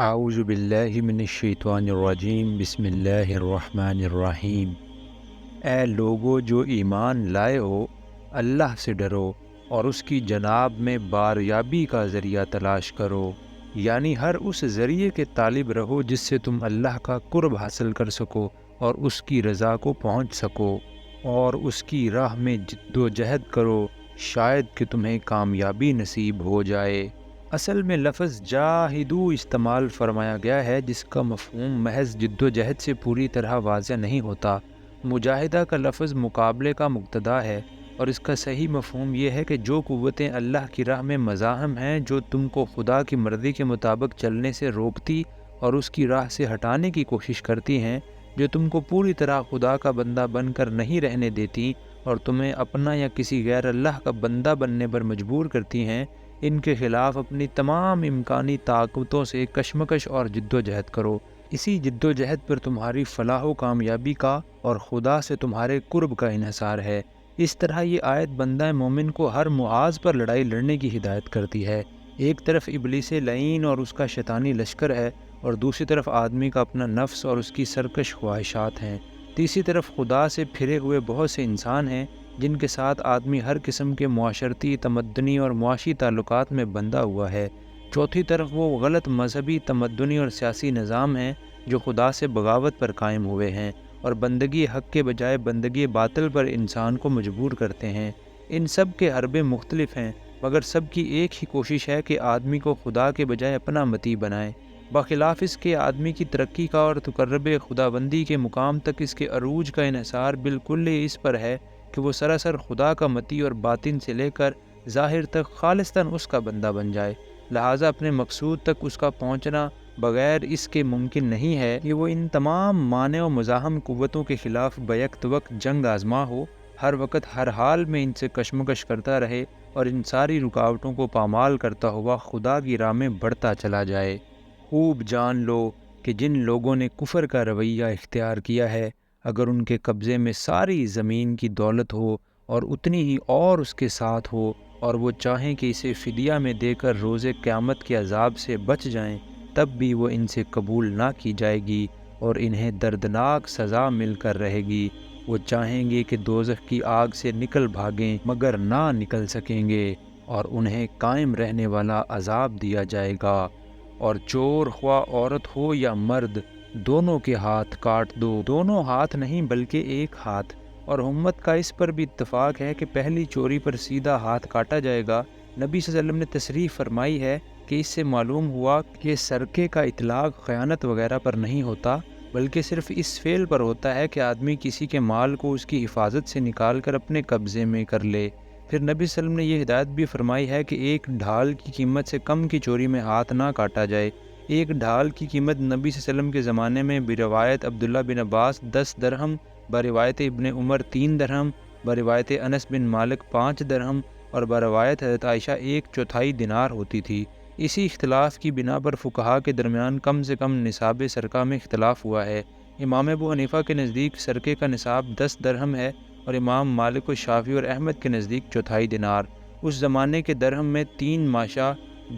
اعوذ باللہ من الشیطان الرجیم بسم اللہ الرحمن الرحیم۔ اے لوگو جو ایمان لائے ہو، اللہ سے ڈرو اور اس کی جناب میں باریابی کا ذریعہ تلاش کرو، یعنی ہر اس ذریعے کے طالب رہو جس سے تم اللہ کا قرب حاصل کر سکو اور اس کی رضا کو پہنچ سکو، اور اس کی راہ میں جد و جہد کرو، شاید کہ تمہیں کامیابی نصیب ہو جائے۔ اصل میں لفظ جاہدو استعمال فرمایا گیا ہے، جس کا مفہوم محض جد و جہد سے پوری طرح واضح نہیں ہوتا۔ مجاہدہ کا لفظ مقابلے کا مقتضا ہے، اور اس کا صحیح مفہوم یہ ہے کہ جو قوتیں اللہ کی راہ میں مزاحم ہیں، جو تم کو خدا کی مرضی کے مطابق چلنے سے روکتی اور اس کی راہ سے ہٹانے کی کوشش کرتی ہیں، جو تم کو پوری طرح خدا کا بندہ بن کر نہیں رہنے دیتی اور تمہیں اپنا یا کسی غیر اللہ کا بندہ بننے پر مجبور کرتی ہیں، ان کے خلاف اپنی تمام امکانی طاقتوں سے کشمکش اور جد و جہد کرو۔ اسی جد و جہد پر تمہاری فلاح و کامیابی کا اور خدا سے تمہارے قرب کا انحصار ہے۔ اس طرح یہ آیت بندہ مومن کو ہر محاذ پر لڑائی لڑنے کی ہدایت کرتی ہے۔ ایک طرف ابلیس لعین اور اس کا شیطانی لشکر ہے، اور دوسری طرف آدمی کا اپنا نفس اور اس کی سرکش خواہشات ہیں۔ تیسری طرف خدا سے پھرے ہوئے بہت سے انسان ہیں، جن کے ساتھ آدمی ہر قسم کے معاشرتی، تمدنی اور معاشی تعلقات میں بندھا ہوا ہے۔ چوتھی طرف وہ غلط مذہبی، تمدنی اور سیاسی نظام ہیں جو خدا سے بغاوت پر قائم ہوئے ہیں اور بندگی حق کے بجائے بندگی باطل پر انسان کو مجبور کرتے ہیں۔ ان سب کے حربے مختلف ہیں، مگر سب کی ایک ہی کوشش ہے کہ آدمی کو خدا کے بجائے اپنا متی بنائے۔ بخلاف اس کے آدمی کی ترقی کا اور تقرب خداوندی کے مقام تک اس کے عروج کا انحصار بالکل اس پر ہے کہ وہ سراسر خدا کا متی اور باطن سے لے کر ظاہر تک خالصتاً اس کا بندہ بن جائے۔ لہٰذا اپنے مقصود تک اس کا پہنچنا بغیر اس کے ممکن نہیں ہے کہ وہ ان تمام مانع و مزاحم قوتوں کے خلاف بیک وقت جنگ آزما ہو، ہر وقت ہر حال میں ان سے کشمکش کرتا رہے اور ان ساری رکاوٹوں کو پامال کرتا ہوا خدا کی راہ میں بڑھتا چلا جائے۔ خوب جان لو کہ جن لوگوں نے کفر کا رویہ اختیار کیا ہے، اگر ان کے قبضے میں ساری زمین کی دولت ہو اور اتنی ہی اور اس کے ساتھ ہو، اور وہ چاہیں کہ اسے فدیہ میں دے کر روز قیامت کے عذاب سے بچ جائیں، تب بھی وہ ان سے قبول نہ کی جائے گی اور انہیں دردناک سزا مل کر رہے گی۔ وہ چاہیں گے کہ دوزخ کی آگ سے نکل بھاگیں، مگر نہ نکل سکیں گے، اور انہیں قائم رہنے والا عذاب دیا جائے گا۔ اور چور خواہ عورت ہو یا مرد، دونوں کے ہاتھ کاٹ دو، دونوں ہاتھ نہیں بلکہ ایک ہاتھ۔ اور امت کا اس پر بھی اتفاق ہے کہ پہلی چوری پر سیدھا ہاتھ کاٹا جائے گا۔ نبی صلی اللہ علیہ وسلم نے تصریح فرمائی ہے کہ اس سے معلوم ہوا کہ سرقے کا اطلاق خیانت وغیرہ پر نہیں ہوتا، بلکہ صرف اس فعل پر ہوتا ہے کہ آدمی کسی کے مال کو اس کی حفاظت سے نکال کر اپنے قبضے میں کر لے۔ پھر نبی صلی اللہ علیہ وسلم نے یہ ہدایت بھی فرمائی ہے کہ ایک ڈھال کی قیمت سے کم کی چوری میں ہاتھ نہ کاٹا جائے۔ ایک ڈھال کی قیمت نبی صلی اللہ علیہ وسلم کے زمانے میں بروایت عبداللہ بن عباس 10 درہم، بروایت ابن عمر 3 درہم، بروایت انس بن مالک 5 درہم اور بروایت حضرت عائشہ 1/4 دینار ہوتی تھی۔ اسی اختلاف کی بنا پر فقہاء کے درمیان کم سے کم نصاب سرقہ میں اختلاف ہوا ہے۔ امام ابو حنیفہ کے نزدیک سرقے کا نصاب 10 درہم ہے، اور امام مالک و شافعی اور احمد کے نزدیک 1/4 دینار۔ اس زمانے کے درہم میں 3 ماشا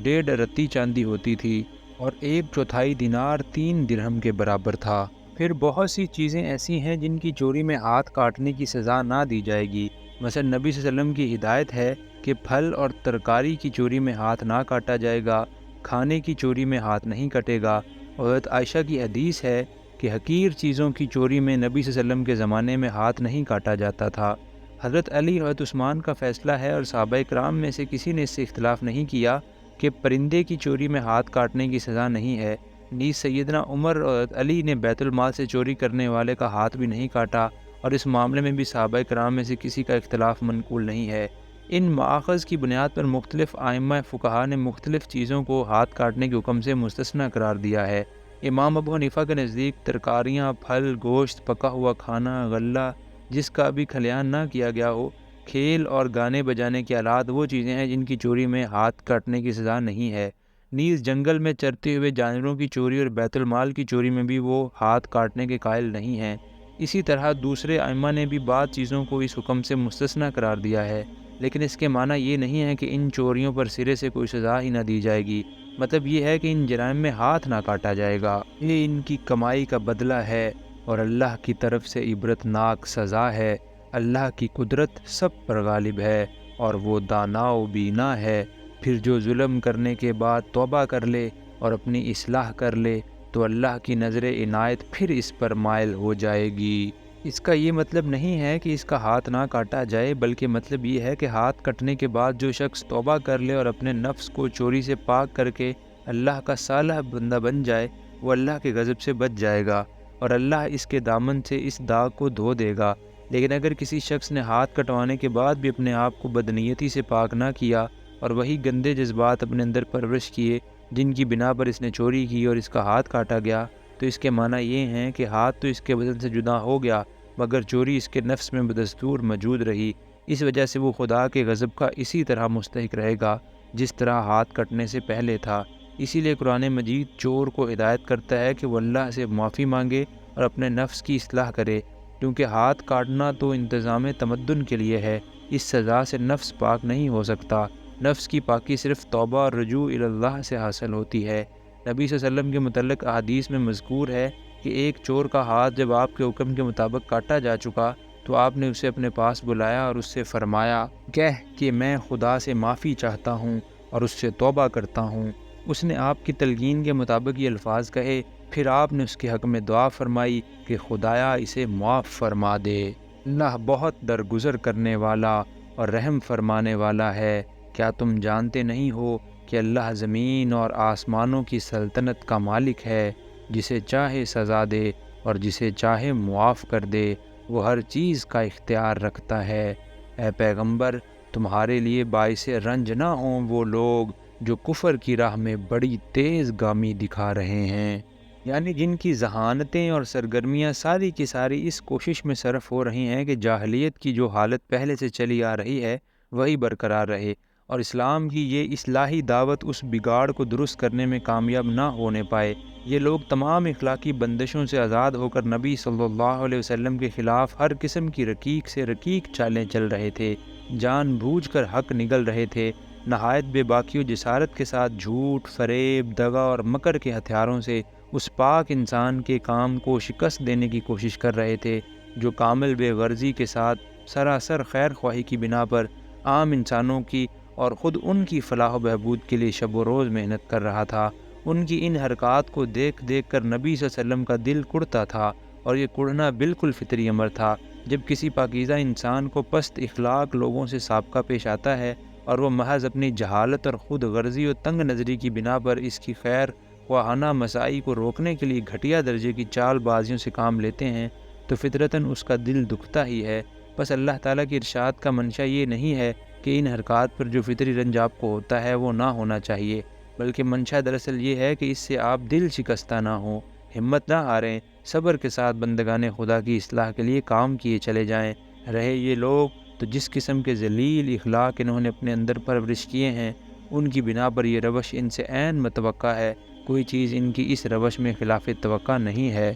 1.5 رتی چاندی ہوتی تھی، اور 1/4 دینار 3 درہم کے برابر تھا۔ پھر بہت سی چیزیں ایسی ہیں جن کی چوری میں ہاتھ کاٹنے کی سزا نہ دی جائے گی۔ مثلا نبی صلی اللہ علیہ وسلم کی ہدایت ہے کہ پھل اور ترکاری کی چوری میں ہاتھ نہ کاٹا جائے گا، کھانے کی چوری میں ہاتھ نہیں کٹے گا۔ اور حضرت عائشہ کی حدیث ہے کہ حقیر چیزوں کی چوری میں نبی صلی اللہ علیہ وسلم کے زمانے میں ہاتھ نہیں کاٹا جاتا تھا۔ حضرت علی اور حضرت عثمان کا فیصلہ ہے، اور صحابہ کرام میں سے کسی نے اس سے اختلاف نہیں کیا کہ پرندے کی چوری میں ہاتھ کاٹنے کی سزا نہیں ہے۔ نیز سیدنا عمر اور علی نے بیت المال سے چوری کرنے والے کا ہاتھ بھی نہیں کاٹا، اور اس معاملے میں بھی صحابہ کرام میں سے کسی کا اختلاف منقول نہیں ہے۔ ان مآخذ کی بنیاد پر مختلف ائمہ فقہا نے مختلف چیزوں کو ہاتھ کاٹنے کے حکم سے مستثنیٰ قرار دیا ہے۔ امام ابو حنیفہ کے نزدیک ترکاریاں، پھل، گوشت، پکا ہوا کھانا، غلہ جس کا ابھی کھلیان نہ کیا گیا ہو، کھیل اور گانے بجانے کے آلات وہ چیزیں ہیں جن کی چوری میں ہاتھ کاٹنے کی سزا نہیں ہے۔ نیز جنگل میں چرتے ہوئے جانوروں کی چوری اور بیت المال کی چوری میں بھی وہ ہاتھ کاٹنے کے قائل نہیں ہیں۔ اسی طرح دوسرے ائمہ نے بھی بعض چیزوں کو اس حکم سے مستثنیٰ قرار دیا ہے، لیکن اس کے معنی یہ نہیں ہے کہ ان چوریوں پر سرے سے کوئی سزا ہی نہ دی جائے گی۔ مطلب یہ ہے کہ ان جرائم میں ہاتھ نہ کاٹا جائے گا، یہ ان کی کمائی کا بدلہ ہے اور اللہ کی طرف سے عبرت ناک سزا ہے۔ اللہ کی قدرت سب پر غالب ہے اور وہ دانا و بینا ہے۔ پھر جو ظلم کرنے کے بعد توبہ کر لے اور اپنی اصلاح کر لے تو اللہ کی نظر عنایت پھر اس پر مائل ہو جائے گی۔ اس کا یہ مطلب نہیں ہے کہ اس کا ہاتھ نہ کاٹا جائے، بلکہ مطلب یہ ہے کہ ہاتھ کٹنے کے بعد جو شخص توبہ کر لے اور اپنے نفس کو چوری سے پاک کر کے اللہ کا صالح بندہ بن جائے، وہ اللہ کے غضب سے بچ جائے گا اور اللہ اس کے دامن سے اس داغ کو دھو دے گا۔ لیکن اگر کسی شخص نے ہاتھ کٹوانے کے بعد بھی اپنے آپ کو بدنیتی سے پاک نہ کیا اور وہی گندے جذبات اپنے اندر پرورش کیے جن کی بنا پر اس نے چوری کی اور اس کا ہاتھ کاٹا گیا، تو اس کے معنی یہ ہیں کہ ہاتھ تو اس کے بدن سے جدا ہو گیا مگر چوری اس کے نفس میں بدستور موجود رہی۔ اس وجہ سے وہ خدا کے غضب کا اسی طرح مستحق رہے گا جس طرح ہاتھ کٹنے سے پہلے تھا۔ اسی لیے قرآن مجید چور کو ہدایت کرتا ہے کہ وہ اللہ سے معافی مانگے اور اپنے نفس کی اصلاح کرے، کیونکہ ہاتھ کاٹنا تو انتظام تمدن کے لیے ہے۔ اس سزا سے نفس پاک نہیں ہو سکتا۔ نفس کی پاکی صرف توبہ اور رجوع الی اللہ سے حاصل ہوتی ہے۔ نبی صلی اللہ علیہ وسلم کے متعلق احادیث میں مذکور ہے کہ ایک چور کا ہاتھ جب آپ کے حکم کے مطابق کاٹا جا چکا تو آپ نے اسے اپنے پاس بلایا اور اس سے فرمایا، کہہ کہ میں خدا سے معافی چاہتا ہوں اور اس سے توبہ کرتا ہوں۔ اس نے آپ کی تلقین کے مطابق یہ الفاظ کہے، پھر آپ نے اس کے حق میں دعا فرمائی کہ خدایا اسے معاف فرما دے۔ اللہ بہت درگزر کرنے والا اور رحم فرمانے والا ہے۔ کیا تم جانتے نہیں ہو کہ اللہ زمین اور آسمانوں کی سلطنت کا مالک ہے، جسے چاہے سزا دے اور جسے چاہے معاف کر دے، وہ ہر چیز کا اختیار رکھتا ہے۔ اے پیغمبر، تمہارے لیے باعث رنج نہ ہوں وہ لوگ جو کفر کی راہ میں بڑی تیز گامی دکھا رہے ہیں، یعنی جن کی ذہانتیں اور سرگرمیاں ساری کی ساری اس کوشش میں صرف ہو رہی ہیں کہ جاہلیت کی جو حالت پہلے سے چلی آ رہی ہے وہی برقرار رہے، اور اسلام کی یہ اصلاحی دعوت اس بگاڑ کو درست کرنے میں کامیاب نہ ہونے پائے۔ یہ لوگ تمام اخلاقی بندشوں سے آزاد ہو کر نبی صلی اللہ علیہ وسلم کے خلاف ہر قسم کی رقیق سے رقیق چالیں چل رہے تھے، جان بوجھ کر حق نگل رہے تھے، نہایت بے باکی و جسارت کے ساتھ جھوٹ، فریب، دغا اور مکر کے ہتھیاروں سے اس پاک انسان کے کام کو شکست دینے کی کوشش کر رہے تھے جو کامل بے غرضی کے ساتھ سراسر خیر خواہی کی بنا پر عام انسانوں کی اور خود ان کی فلاح و بہبود کے لیے شب و روز محنت کر رہا تھا۔ ان کی ان حرکات کو دیکھ دیکھ کر نبی صلی اللہ علیہ وسلم کا دل کڑتا تھا، اور یہ کڑنا بالکل فطری امر تھا۔ جب کسی پاکیزہ انسان کو پست اخلاق لوگوں سے سابقہ پیش آتا ہے اور وہ محض اپنی جہالت اور خود غرضی و تنگ نظری کی بنا پر اس کی خیر خواہانہ مساعی کو روکنے کے لیے گھٹیا درجے کی چال بازیوں سے کام لیتے ہیں تو فطرتاً اس کا دل دکھتا ہی ہے۔ بس اللہ تعالیٰ کی ارشاد کا منشا یہ نہیں ہے کہ ان حرکات پر جو فطری رنج آپ کو ہوتا ہے وہ نہ ہونا چاہیے، بلکہ منشا دراصل یہ ہے کہ اس سے آپ دل شکستہ نہ ہوں، ہمت نہ ہاریں، صبر کے ساتھ بندگان خدا کی اصلاح کے لیے کام کیے چلے جائیں۔ رہے یہ لوگ تو جس قسم کے ذلیل اخلاق انہوں نے اپنے اندر پرورش کیے ہیں، ان کی بنا پر یہ روش ان سے عین متوقع ہے، کوئی چیز ان کی اس روش میں خلاف توقع نہیں ہے۔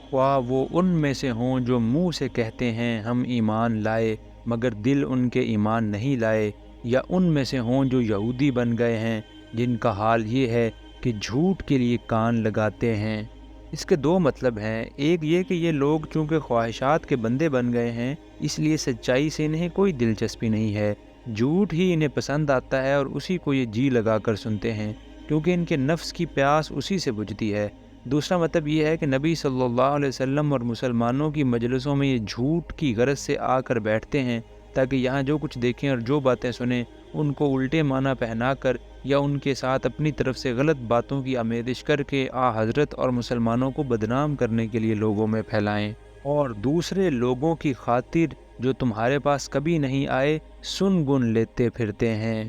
خواہ وہ ان میں سے ہوں جو منہ سے کہتے ہیں ہم ایمان لائے مگر دل ان کے ایمان نہیں لائے، یا ان میں سے ہوں جو یہودی بن گئے ہیں جن کا حال یہ ہے کہ جھوٹ کے لیے کان لگاتے ہیں۔ اس کے دو مطلب ہیں، ایک یہ کہ یہ لوگ چونکہ خواہشات کے بندے بن گئے ہیں اس لیے سچائی سے انہیں کوئی دلچسپی نہیں ہے، جھوٹ ہی انہیں پسند آتا ہے اور اسی کو یہ جی لگا کر سنتے ہیں کیونکہ ان کے نفس کی پیاس اسی سے بجھتی ہے۔ دوسرا مطلب یہ ہے کہ نبی صلی اللہ علیہ وسلم اور مسلمانوں کی مجلسوں میں یہ جھوٹ کی غرض سے آ کر بیٹھتے ہیں تاکہ یہاں جو کچھ دیکھیں اور جو باتیں سنیں ان کو الٹے معنی پہنا کر یا ان کے ساتھ اپنی طرف سے غلط باتوں کی آمیزش کر کے حضرت اور مسلمانوں کو بدنام کرنے کے لیے لوگوں میں پھیلائیں، اور دوسرے لوگوں کی خاطر جو تمہارے پاس کبھی نہیں آئے سن گن لیتے پھرتے ہیں۔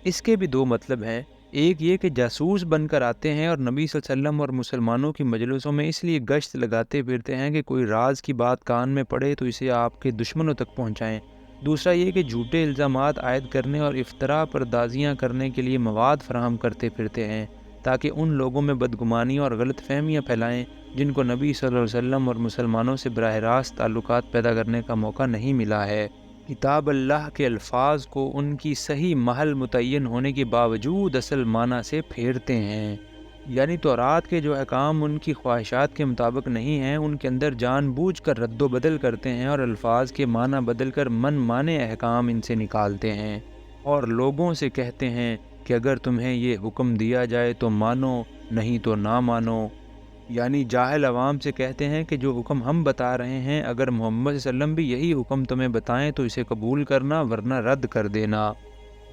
اس کے بھی دو مطلب ہیں، ایک یہ کہ جاسوس بن کر آتے ہیں اور نبی صلی اللہ علیہ وسلم اور مسلمانوں کی مجلسوں میں اس لیے گشت لگاتے پھرتے ہیں کہ کوئی راز کی بات کان میں پڑے تو اسے آپ کے دشمنوں تک پہنچائیں۔ دوسرا یہ کہ جھوٹے الزامات عائد کرنے اور افتراء پردازیاں کرنے کے لیے مواد فراہم کرتے پھرتے ہیں تاکہ ان لوگوں میں بدگمانی اور غلط فہمیاں پھیلائیں جن کو نبی صلی اللہ علیہ وسلم اور مسلمانوں سے براہ راست تعلقات پیدا کرنے کا موقع نہیں ملا ہے۔ کتاب اللہ کے الفاظ کو ان کی صحیح محل متعین ہونے کے باوجود اصل معنی سے پھیرتے ہیں، یعنی تورات کے جو احکام ان کی خواہشات کے مطابق نہیں ہیں، ان کے اندر جان بوجھ کر رد و بدل کرتے ہیں اور الفاظ کے معنی بدل کر من مانے احکام ان سے نکالتے ہیں، اور لوگوں سے کہتے ہیں کہ اگر تمہیں یہ حکم دیا جائے تو مانو، نہیں تو نہ مانو۔ یعنی جاہل عوام سے کہتے ہیں کہ جو حکم ہم بتا رہے ہیں، اگر محمد صلی اللہ علیہ وسلم بھی یہی حکم تمہیں بتائیں تو اسے قبول کرنا ورنہ رد کر دینا۔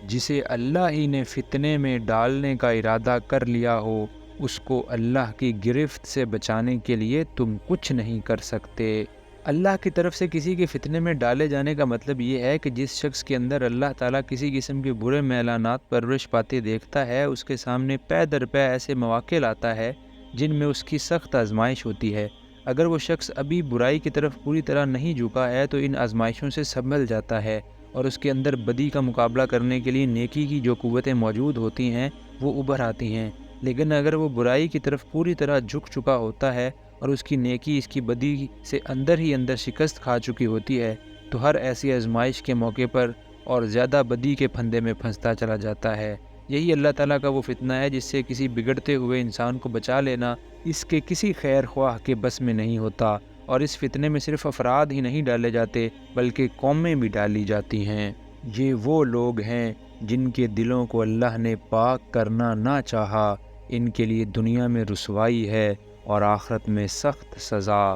جسے اللہ ہی نے فتنے میں ڈالنے کا ارادہ کر لیا ہو، اس کو اللہ کی گرفت سے بچانے کے لیے تم کچھ نہیں کر سکتے۔ اللہ کی طرف سے کسی کے فتنے میں ڈالے جانے کا مطلب یہ ہے کہ جس شخص کے اندر اللہ تعالیٰ کسی قسم کے برے میلانات پرورش پاتے دیکھتا ہے، اس کے سامنے پے در پے ایسے مواقع لاتا ہے جن میں اس کی سخت آزمائش ہوتی ہے۔ اگر وہ شخص ابھی برائی کی طرف پوری طرح نہیں جھکا ہے تو ان آزمائشوں سے سنبھل جاتا ہے اور اس کے اندر بدی کا مقابلہ کرنے کے لیے نیکی کی جو قوتیں موجود ہوتی ہیں وہ ابھر آتی ہیں۔ لیکن اگر وہ برائی کی طرف پوری طرح جھک چکا ہوتا ہے اور اس کی نیکی اس کی بدی سے اندر ہی اندر شکست کھا چکی ہوتی ہے، تو ہر ایسی آزمائش کے موقع پر اور زیادہ بدی کے پھندے میں پھنستا چلا جاتا ہے۔ یہی اللہ تعالیٰ کا وہ فتنہ ہے جس سے کسی بگڑتے ہوئے انسان کو بچا لینا اس کے کسی خیر خواہ کے بس میں نہیں ہوتا، اور اس فتنے میں صرف افراد ہی نہیں ڈالے جاتے بلکہ قومیں بھی ڈالی جاتی ہیں۔ یہ وہ لوگ ہیں جن کے دلوں کو اللہ نے پاک کرنا نہ چاہا، ان کے لیے دنیا میں رسوائی ہے اور آخرت میں سخت سزا۔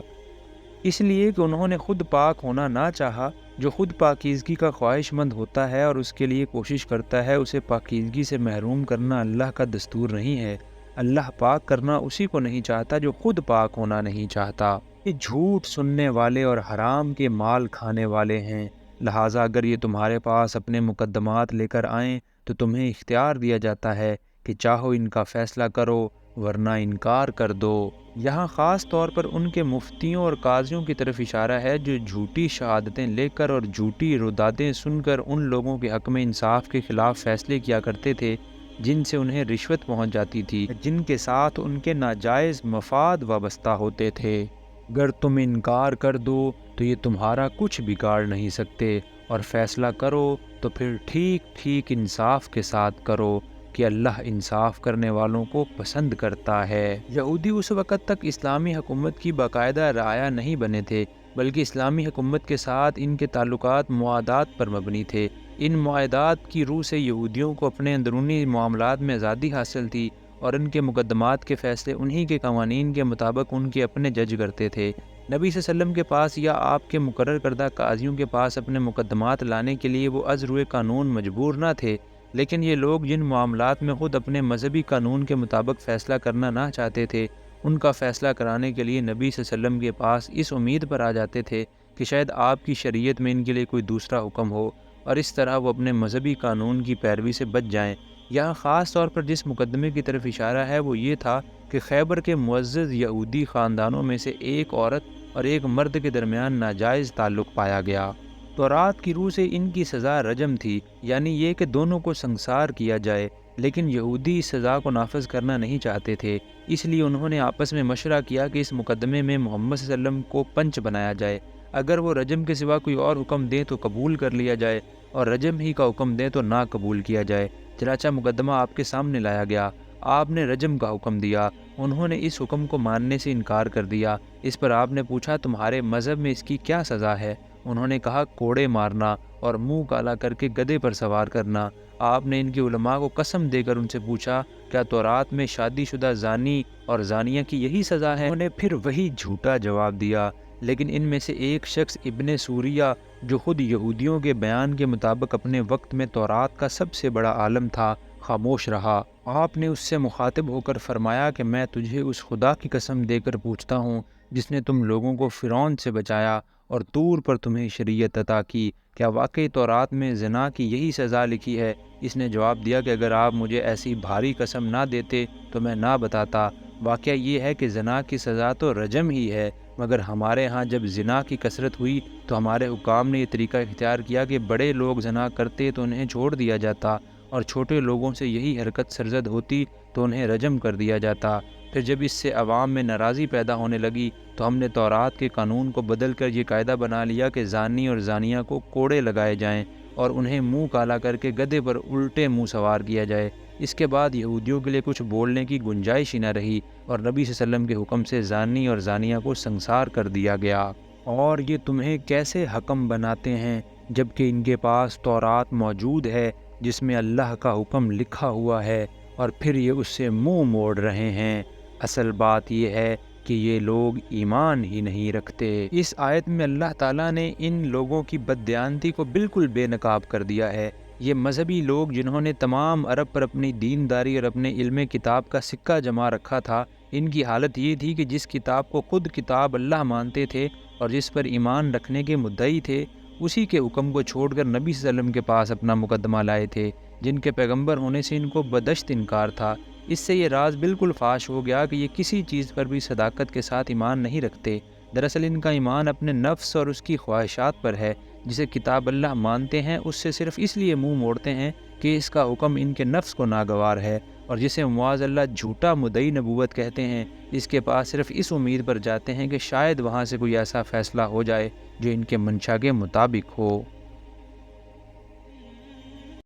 اس لیے کہ انہوں نے خود پاک ہونا نہ چاہا۔ جو خود پاکیزگی کا خواہش مند ہوتا ہے اور اس کے لیے کوشش کرتا ہے، اسے پاکیزگی سے محروم کرنا اللہ کا دستور نہیں ہے۔ اللہ پاک کرنا اسی کو نہیں چاہتا جو خود پاک ہونا نہیں چاہتا۔ یہ جھوٹ سننے والے اور حرام کے مال کھانے والے ہیں، لہٰذا اگر یہ تمہارے پاس اپنے مقدمات لے کر آئیں تو تمہیں اختیار دیا جاتا ہے کہ چاہو ان کا فیصلہ کرو ورنہ انکار کر دو۔ یہاں خاص طور پر ان کے مفتیوں اور قاضیوں کی طرف اشارہ ہے جو جھوٹی شہادتیں لے کر اور جھوٹی رودادیں سن کر ان لوگوں کے حق میں انصاف کے خلاف فیصلے کیا کرتے تھے جن سے انہیں رشوت پہنچ جاتی تھی، جن کے ساتھ ان کے ناجائز مفاد وابستہ ہوتے تھے۔ اگر تم انکار کر دو تو یہ تمہارا کچھ بگاڑ نہیں سکتے، اور فیصلہ کرو تو پھر ٹھیک ٹھیک انصاف کے ساتھ کرو کہ اللہ انصاف کرنے والوں کو پسند کرتا ہے۔ یہودی اس وقت تک اسلامی حکومت کی باقاعدہ رعایا نہیں بنے تھے، بلکہ اسلامی حکومت کے ساتھ ان کے تعلقات معاہدات پر مبنی تھے۔ ان معاہدات کی روح سے یہودیوں کو اپنے اندرونی معاملات میں آزادی حاصل تھی، اور ان کے مقدمات کے فیصلے انہی کے قوانین کے مطابق ان کے اپنے جج کرتے تھے۔ نبی صلی اللہ علیہ وسلم کے پاس یا آپ کے مقرر کردہ قاضیوں کے پاس اپنے مقدمات لانے کے لیے وہ از روئے قانون مجبور نہ تھے، لیکن یہ لوگ جن معاملات میں خود اپنے مذہبی قانون کے مطابق فیصلہ کرنا نہ چاہتے تھے، ان کا فیصلہ کرانے کے لیے نبی صلی اللہ علیہ وسلم کے پاس اس امید پر آ جاتے تھے کہ شاید آپ کی شریعت میں ان کے لیے کوئی دوسرا حکم ہو، اور اس طرح وہ اپنے مذہبی قانون کی پیروی سے بچ جائیں۔ یہاں خاص طور پر جس مقدمے کی طرف اشارہ ہے وہ یہ تھا کہ خیبر کے معزز یہودی خاندانوں میں سے ایک عورت اور ایک مرد کے درمیان ناجائز تعلق پایا گیا۔ تورات کی روح سے ان کی سزا رجم تھی، یعنی یہ کہ دونوں کو سنسار کیا جائے، لیکن یہودی اس سزا کو نافذ کرنا نہیں چاہتے تھے، اس لیے انہوں نے آپس میں مشورہ کیا کہ اس مقدمے میں محمد صلی اللہ علیہ وسلم کو پنچ بنایا جائے۔ اگر وہ رجم کے سوا کوئی اور حکم دیں تو قبول کر لیا جائے، اور رجم ہی کا حکم دیں تو نہ قبول کیا جائے۔ چنانچہ مقدمہ آپ کے سامنے لایا گیا، آپ نے رجم کا حکم دیا، انہوں نے اس حکم کو ماننے سے انکار کر دیا۔ اس پر آپ نے پوچھا تمہارے مذہب میں اس کی کیا سزا ہے؟ انہوں نے کہا کوڑے مارنا اور منہ کالا کر کے گدھے پر سوار کرنا۔ آپ نے ان کے علماء کو قسم دے کر ان سے پوچھا کیا تورات میں شادی شدہ زانی اور زانیہ کی یہی سزا ہے؟ انہوں نے پھر وہی جھوٹا جواب دیا، لیکن ان میں سے ایک شخص ابن سوریہ جو خود یہودیوں کے بیان کے مطابق اپنے وقت میں تورات کا سب سے بڑا عالم تھا، خاموش رہا۔ آپ نے اس سے مخاطب ہو کر فرمایا کہ میں تجھے اس خدا کی قسم دے کر پوچھتا ہوں جس نے تم لوگوں کو فرعون سے بچایا اور طور پر تمہیں شریعت عطا کی، کیا واقعی تورات میں زنا کی یہی سزا لکھی ہے؟ اس نے جواب دیا کہ اگر آپ مجھے ایسی بھاری قسم نہ دیتے تو میں نہ بتاتا۔ واقعہ یہ ہے کہ زنا کی سزا تو رجم ہی ہے، مگر ہمارے ہاں جب زنا کی کثرت ہوئی تو ہمارے حکام نے یہ طریقہ اختیار کیا کہ بڑے لوگ زنا کرتے تو انہیں چھوڑ دیا جاتا، اور چھوٹے لوگوں سے یہی حرکت سرزد ہوتی تو انہیں رجم کر دیا جاتا۔ پھر جب اس سے عوام میں ناراضی پیدا ہونے لگی تو ہم نے تورات کے قانون کو بدل کر یہ قاعدہ بنا لیا کہ زانی اور زانیہ کو کوڑے لگائے جائیں اور انہیں منہ کالا کر کے گدھے پر الٹے منہ سوار کیا جائے۔ اس کے بعد یہودیوں کے لیے کچھ بولنے کی گنجائش ہی نہ رہی اور نبی صلی اللہ علیہ وسلم کے حکم سے زانی اور زانیہ کو سنسار کر دیا گیا۔ اور یہ تمہیں کیسے حکم بناتے ہیں جبکہ ان کے پاس تورات موجود ہے جس میں اللہ کا حکم لکھا ہوا ہے، اور پھر یہ اس سے منہ موڑ رہے ہیں۔ اصل بات یہ ہے کہ یہ لوگ ایمان ہی نہیں رکھتے۔ اس آیت میں اللہ تعالیٰ نے ان لوگوں کی بددیانتی کو بالکل بے نقاب کر دیا ہے۔ یہ مذہبی لوگ جنہوں نے تمام عرب پر اپنی دینداری اور اپنے علم کتاب کا سکہ جما رکھا تھا، ان کی حالت یہ تھی کہ جس کتاب کو خود کتاب اللہ مانتے تھے اور جس پر ایمان رکھنے کے مدعی تھے، اسی کے حکم کو چھوڑ کر نبی صلی اللہ علیہ وسلم کے پاس اپنا مقدمہ لائے تھے، جن کے پیغمبر ہونے سے ان کو بدشت انکار تھا۔ اس سے یہ راز بالکل فاش ہو گیا کہ یہ کسی چیز پر بھی صداقت کے ساتھ ایمان نہیں رکھتے۔ دراصل ان کا ایمان اپنے نفس اور اس کی خواہشات پر ہے۔ جسے کتاب اللہ مانتے ہیں اس سے صرف اس لیے منہ موڑتے ہیں کہ اس کا حکم ان کے نفس کو ناگوار ہے، اور جسے معاذ اللہ جھوٹا مدعی نبوت کہتے ہیں، اس کے پاس صرف اس امید پر جاتے ہیں کہ شاید وہاں سے کوئی ایسا فیصلہ ہو جائے جو ان کے منشا کے مطابق ہو۔